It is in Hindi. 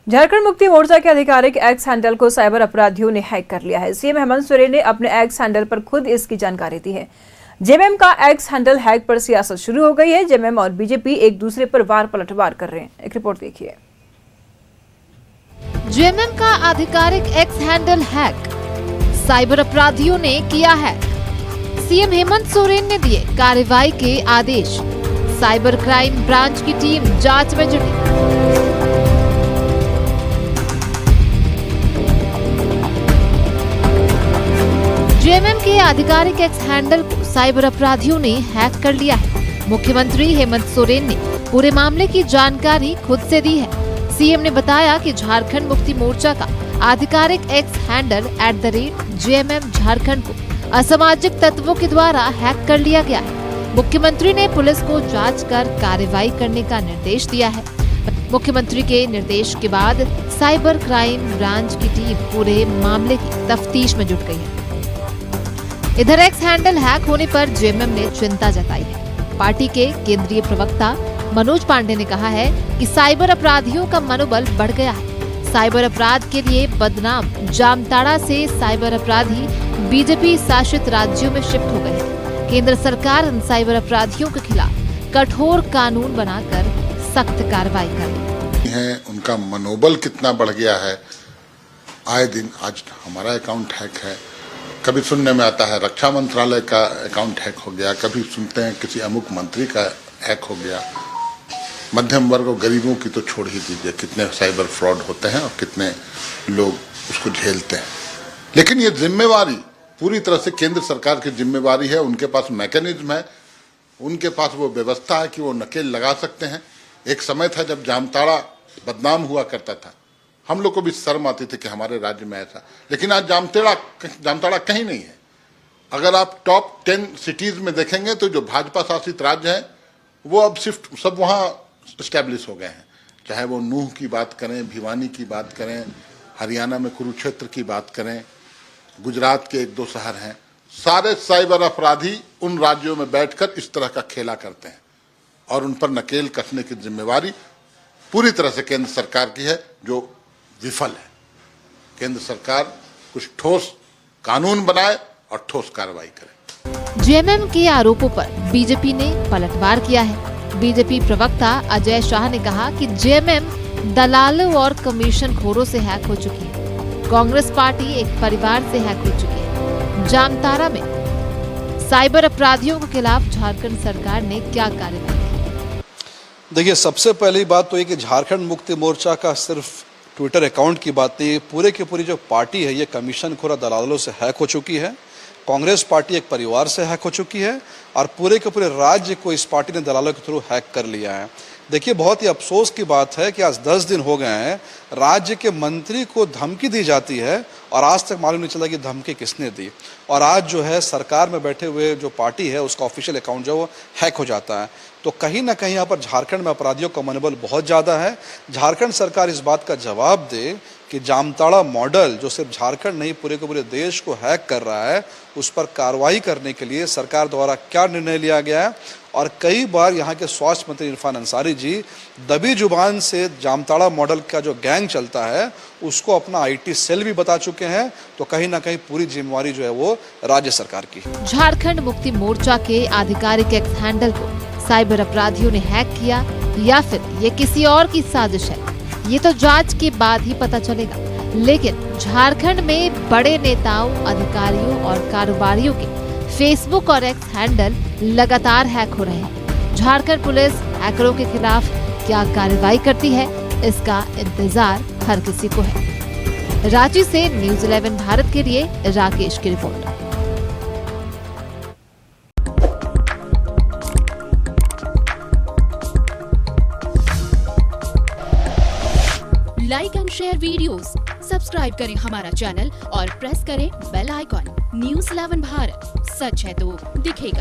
झारखंड मुक्ति मोर्चा के आधिकारिक एक्स हैंडल को साइबर अपराधियों ने हैक कर लिया है। सीएम हेमंत सोरेन ने अपने एक्स हैंडल पर खुद इसकी जानकारी दी है। जेएमएम का एक्स हैंडल हैक पर सियासत शुरू हो गई है। जेएमएम और बीजेपी एक दूसरे पर वार पलटवार कर रहे हैं। एक रिपोर्ट देखिए। जेएमएम का आधिकारिक एक्स हैंडल हैक, साइबर अपराधियों ने किया हैक। सीएम हेमंत सोरेन ने दिए कार्रवाई के आदेश। साइबर क्राइम ब्रांच की टीम जांच में जुटी। जेएमएम के आधिकारिक एक्स हैंडल को साइबर अपराधियों ने हैक कर लिया है। मुख्यमंत्री हेमंत सोरेन ने पूरे मामले की जानकारी खुद से दी है। सीएम ने बताया कि झारखंड मुक्ति मोर्चा का आधिकारिक एक्स हैंडल @JMM झारखंड को असामाजिक तत्वों के द्वारा हैक कर लिया गया है। मुख्यमंत्री ने पुलिस को जांच कर कार्रवाई करने का निर्देश दिया है। मुख्यमंत्री के निर्देश के बाद साइबर क्राइम ब्रांच की टीम पूरे मामले की तफ्तीश में जुट गई है। इधर एक्स हैंडल हैक होने पर जेएमएम ने चिंता जताई है। पार्टी के केंद्रीय प्रवक्ता मनोज पांडे ने कहा है कि साइबर अपराधियों का मनोबल बढ़ गया है। साइबर अपराध के लिए बदनाम जामताड़ा से साइबर अपराधी बीजेपी शासित राज्यों में शिफ्ट हो गए हैं। केंद्र सरकार इन साइबर अपराधियों के खिलाफ कठोर कानून बनाकर सख्त कार्रवाई करे। उनका मनोबल कितना बढ़ गया है। आए दिन आज हमारा अकाउंट हैक है, कभी सुनने में आता है रक्षा मंत्रालय का अकाउंट हैक हो गया, कभी सुनते हैं किसी अमुक मंत्री का हैक हो गया। मध्यम वर्ग और गरीबों की तो छोड़ ही दीजिए, कितने साइबर फ्रॉड होते हैं और कितने लोग उसको झेलते हैं। लेकिन ये जिम्मेवारी पूरी तरह से केंद्र सरकार की जिम्मेवारी है। उनके पास मैकेनिज्म है, उनके पास वो व्यवस्था है कि वो नकेल लगा सकते हैं। एक समय था जब जामताड़ा बदनाम हुआ करता था, हम लोग को भी शर्म आती थी कि हमारे राज्य में ऐसा, लेकिन आज जामताड़ा कहीं नहीं है। अगर आप टॉप 10 सिटीज में देखेंगे तो जो भाजपा शासित राज्य हैं वो अब सब वहाँ स्टैब्लिश हो गए हैं। चाहे वो नूह की बात करें, भिवानी की बात करें, हरियाणा में कुरुक्षेत्र की बात करें, गुजरात के 1-2 शहर हैं, सारे साइबर अपराधी उन राज्यों में बैठकर इस तरह का खेला करते हैं और उन पर नकेल कसने की जिम्मेवारी पूरी तरह से केंद्र सरकार की है, जो विफल है। केंद्र सरकार कुछ ठोस कानून बनाए और ठोस कार्रवाई करे। जेएमएम के आरोपों पर बीजेपी ने पलटवार किया है। बीजेपी प्रवक्ता अजय शाह ने कहा कि जेएमएम दलालों और कमीशन खोरों से हैक हो चुकी है। कांग्रेस पार्टी एक परिवार से हैक हो चुकी है। जामताड़ा में साइबर अपराधियों के खिलाफ झारखंड सरकार ने क्या कार्रवाई की? देखिए, सबसे पहली बात तो ये कि झारखंड मुक्ति मोर्चा का सिर्फ ट्विटर अकाउंट की बात नहीं, पूरे की पूरी जो पार्टी है ये कमीशन खोरा दलालों से हैक हो चुकी है। कांग्रेस पार्टी एक परिवार से हैक हो चुकी है और पूरे के पूरे राज्य को इस पार्टी ने दलालों के थ्रू हैक कर लिया है। देखिए, बहुत ही अफसोस की बात है कि आज 10 दिन हो गए हैं, राज्य के मंत्री को धमकी दी जाती है और आज तक मालूम नहीं चला कि धमकी किसने दी। और आज जो है सरकार में बैठे हुए जो पार्टी है उसका ऑफिशियल अकाउंट जो वो हैक हो जाता है। तो कहीं ना कहीं यहाँ पर झारखंड में अपराधियों का मनोबल बहुत ज़्यादा है। झारखंड सरकार इस बात का जवाब दे कि जामताड़ा मॉडल जो सिर्फ झारखंड नहीं पूरे के पूरे देश को हैक कर रहा है, उस पर कार्रवाई करने के लिए सरकार द्वारा क्या निर्णय लिया गया है। और कई बार यहाँ के स्वास्थ्य मंत्री इरफान अंसारी जी दबी जुबान से जामताड़ा मॉडल का जो गैंग चलता है उसको अपना IT सेल भी बता चुके हैं। तो कहीं ना कहीं पूरी जिम्मेवारी जो है वो राज्य सरकार की है। झारखंड मुक्ति मोर्चा के आधिकारिक एक्स हैंडल को साइबर अपराधियों ने हैक किया या फिर ये किसी और की साजिश है, ये तो जांच के बाद ही पता चलेगा। लेकिन झारखंड में बड़े नेताओं, अधिकारियों और कारोबारियों के फेसबुक और एक्स हैंडल लगातार हैक हो रहे हैं। झारखंड पुलिस हैकरों के खिलाफ क्या कार्रवाई करती है, इसका इंतजार हर किसी को है। रांची से न्यूज़ 11 भारत के लिए राकेश की report. Like and share videos, subscribe करें हमारा चैनल और प्रेस करें बेल आइकॉन। न्यूज़ 11 भारत, सच है तो दिखेगा।